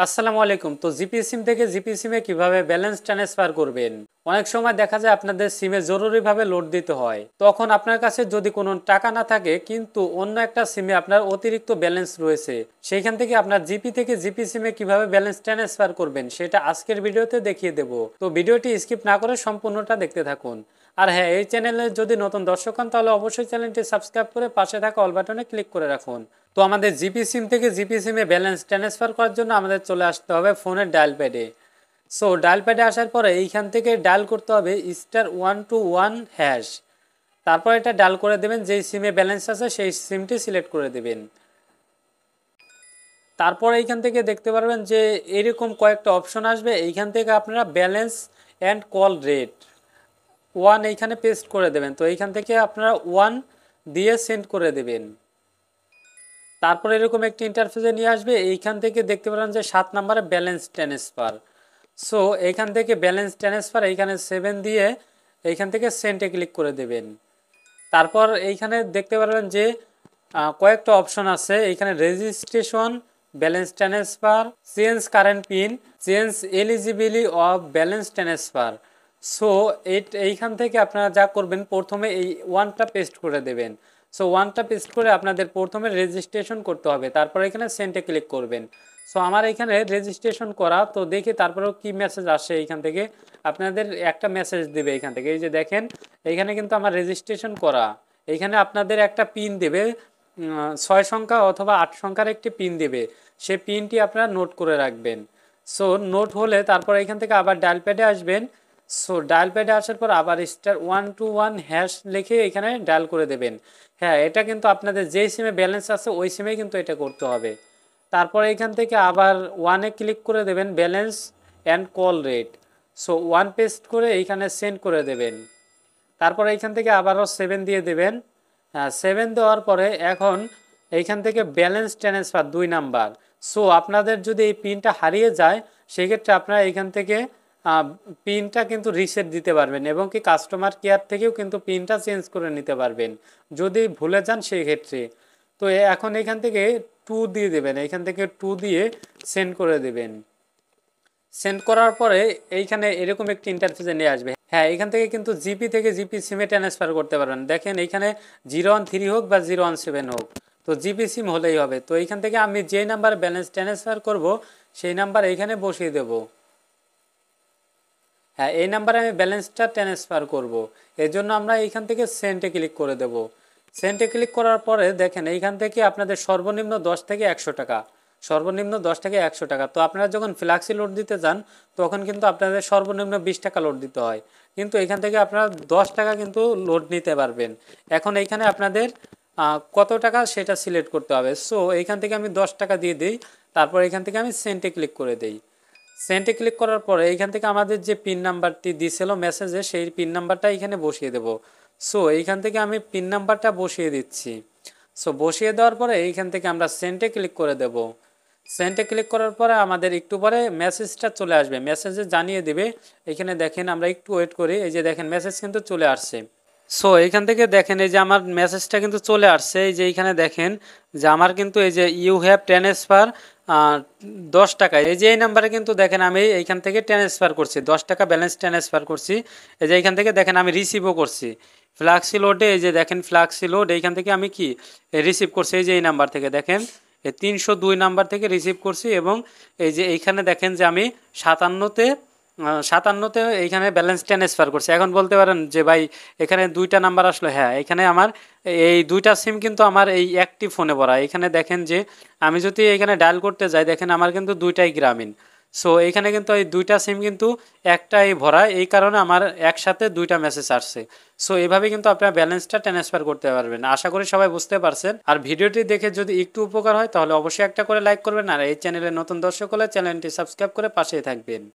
আসসালামু আলাইকুম। তো জিপি সিম থেকে জিপি সিমে কিভাবে ব্যালেন্স ট্রান্সফার করবেন? অনেক সময় দেখা যায় আপনাদের সিমে জরুরিভাবে লোড দিতে হয়। তখন আপনার কাছে যদি কোনো টাকা না থাকে কিন্তু অন্য একটা সিমে আপনার অতিরিক্ত ব্যালেন্স রয়েছে, সেইখান থেকে আপনার জিপি থেকে জিপি সিমে কিভাবে ব্যালেন্স ট্রান্সফার করবেন সেটা আজকের ভিডিওতে দেখিয়ে দেব। তো ভিডিওটি স্কিপ না করে সম্পূর্ণটা দেখতে থাকুন। আর হ্যাঁ, এই চ্যানেলে যদি নতুন দর্শক হন তাহলে অবশ্যই চ্যানেলটি সাবস্ক্রাইব করে পাশে থাকা অল বাটনে ক্লিক করে রাখুন। তো আমাদের জিপি সিম থেকে জিপি সিমে ব্যালেন্স ট্রান্সফার করার জন্য আমাদের চলে আসতে হবে ফোনের ডায়াল প্যাডে। সো ডায়াল প্যাডে আসার পরে এইখান থেকে ডায়াল করতে হবে *121#। তারপর এটা ডায়াল করে দেবেন, যেই সিমে ব্যালেন্স আছে সেই সিমটি সিলেক্ট করে দেবেন। তারপর এইখান থেকে দেখতে পারবেন যে এরকম কয়েকটা অপশন আসবে। এইখান থেকে আপনারা balance and call rate one এইখানে পেস্ট করে দেবেন। তো এইখান থেকে আপনারা ওয়ান দিয়ে সেন্ড করে দেবেন। তারপর এরকম একটি ইন্টারফেসে নিয়ে আসবে। এইখান থেকে দেখতে পারেন যে 7 নম্বরে ব্যালেন্স ট্রান্সফার। সো এইখান থেকে ব্যালেন্স ট্রান্সফার এইখানে 7 দিয়ে এইখান থেকে সেন্টে ক্লিক করে দেবেন। তারপর এইখানে দেখতে পারবেন যে কয়েকটা অপশন আছে। এইখানে registration, balance transfer, change current pin, change eligibility of balance transfer. So এইখান থেকে আপনারা যা করবেন, প্রথমে এই ওয়ানটা পেস্ট করে দেবেন। সো ওয়ানটা পেস্ট করে আপনাদের প্রথমে রেজিস্ট্রেশন করতে হবে, তারপর এখানে সেন্টে ক্লিক করবেন। সো আমার এখানে রেজিস্ট্রেশন করা, তো দেখি তারপরেও কি মেসেজ আসে। এইখান থেকে আপনাদের একটা মেসেজ দেবে এইখান থেকে, এই যে দেখেন এইখানে কিন্তু আমার রেজিস্ট্রেশন করা। এইখানে আপনাদের একটা পিন দেবে, 6 সংখ্যা অথবা 8 সংখ্যার একটি পিন দেবে। সেই পিনটি আপনারা নোট করে রাখবেন। সো নোট হলে তারপর এখান থেকে আবার ডায়াল প্যাডে আসবেন। সো ডায়াল প্যাডে আসার পর আবার *121# লিখে এখানে ডায়াল করে দেবেন। হ্যাঁ, এটা কিন্তু আপনাদের যেই সিমে ব্যালেন্স আছে ওই সিমেই কিন্তু এটা করতে হবে। তারপর এখান থেকে আবার ওয়ানে ক্লিক করে দেবেন, balance and call rate. So one paste করে এইখানে সেন্ড করে দেবেন। তারপর এইখান থেকে আবারও 7 দিয়ে দেবেন। হ্যাঁ, 7 দেওয়ার পরে এখন এইখান থেকে ব্যালেন্স ট্রান্সফার 2 নাম্বার। সো আপনাদের যদি এই পিনটা হারিয়ে যায় সেক্ষেত্রে আপনারা এইখান থেকে পিনটা কিন্তু রিসেট দিতে পারবেন এবং কি কাস্টমার কেয়ার থেকেও কিন্তু পিনটা চেঞ্জ করে নিতে পারবেন যদি ভুলে যান সেই ক্ষেত্রে। তো এখন এখান থেকে 2 দিয়ে দেবেন, এখান থেকে 2 দিয়ে সেন্ড করে দেবেন। সেন্ড করার পরে এইখানে এরকম একটি ইন্টারফেসে নিয়ে আসবে। হ্যাঁ, এখান থেকে কিন্তু জিপি থেকে জিপি সিমে ট্রান্সফার করতে পারবেন। দেখেন এইখানে 013 হোক বা 017 হোক, তো জিপি সিম হলেই হবে। তো এইখান থেকে আমি যেই নাম্বার ব্যালেন্স ট্রান্সফার করব সেই নাম্বার এইখানে বসিয়ে দেব। হ্যাঁ, এই নাম্বারে আমি ব্যালেন্সটা ট্রান্সফার করব। এর জন্য আমরা এইখান থেকে সেন্টে ক্লিক করে দেব। সেন্টে ক্লিক করার পরে দেখেন এইখান থেকে আপনাদের সর্বনিম্ন 10 থেকে 100 টাকা, সর্বনিম্ন 10 থেকে 100 টাকা। তো আপনারা যখন ফ্ল্যাক্সি লোড দিতে যান তখন কিন্তু আপনাদের সর্বনিম্ন 20 টাকা লোড দিতে হয়, কিন্তু এখান থেকে আপনারা 10 টাকা কিন্তু লোড নিতে পারবেন। এখন এইখানে আপনাদের কত টাকা সেটা সিলেক্ট করতে হবে। সো এইখান থেকে আমি 10 টাকা দিয়ে দিই। তারপর এখান থেকে আমি সেন্টে ক্লিক করে দিই। সেন্টে ক্লিক করার পরে এইখান থেকে আমাদের যে পিন নাম্বারটি দিয়েছিল মেসেজে সেই পিন নাম্বারটা এখানে বসিয়ে দেব। সো এইখান থেকে আমি পিন নাম্বারটা বসিয়ে দিচ্ছি। সো বসিয়ে দেওয়ার পরে এইখান থেকে আমরা সেন্টে ক্লিক করে দেব। সেন্টে ক্লিক করার পরে আমাদের একটু পরে মেসেজটা চলে আসবে, মেসেজে জানিয়ে দেবে। এখানে দেখেন আমরা একটু ওয়েট করি, এই যে দেখেন মেসেজ কিন্তু চলে আসছে। সো এইখান থেকে দেখেন এই যে আমার মেসেজটা কিন্তু চলে আসছে। এই যে এইখানে দেখেন যে আমার কিন্তু এই যে ইউ হ্যাভ ট্রান্সফার 10 টাকা, এই যে এই নাম্বারে কিন্তু দেখেন আমি এইখান থেকে ট্রান্সফার করছি 10 টাকা ব্যালেন্স ট্রান্সফার করছি। এই যে এইখান থেকে দেখেন আমি রিসিভও করছি ফ্লাক্সি লোডে। এই যে দেখেন ফ্লাক্সি লোড এইখান থেকে আমি কি রিসিভ করছি, এই যে এই নাম্বার থেকে দেখেন এই 302 নাম্বার থেকে রিসিভ করছি। এবং এই যে এইখানে দেখেন যে আমি 57তে এইখানে ব্যালেন্স ট্রান্সফার করছি। এখন বলতে পারেন যে ভাই এখানে 2টা নাম্বার আসলো। হ্যাঁ, এখানে আমার এই 2টা সিম কিন্তু আমার এই একটি ফোনে ভরা। এখানে দেখেন যে আমি যদি এখানে ডায়াল করতে যাই দেখেন আমার কিন্তু 2টাই গ্রামীণ। সো এইখানে কিন্তু এই 2টা সিম কিন্তু একটাই ভরা, এই কারণে আমার একসাথে 2টা মেসেজ আসছে। সো এইভাবে কিন্তু আপনারা ব্যালেন্সটা ট্রান্সফার করতে পারবেন। আশা করি সবাই বুঝতে পারছেন। আর ভিডিওটি দেখে যদি একটু উপকার হয় তাহলে অবশ্যই একটা করে লাইক করবেন। আর এই চ্যানেলে নতুন দর্শক হলে চ্যানেলটি সাবস্ক্রাইব করে পাশেই থাকবেন।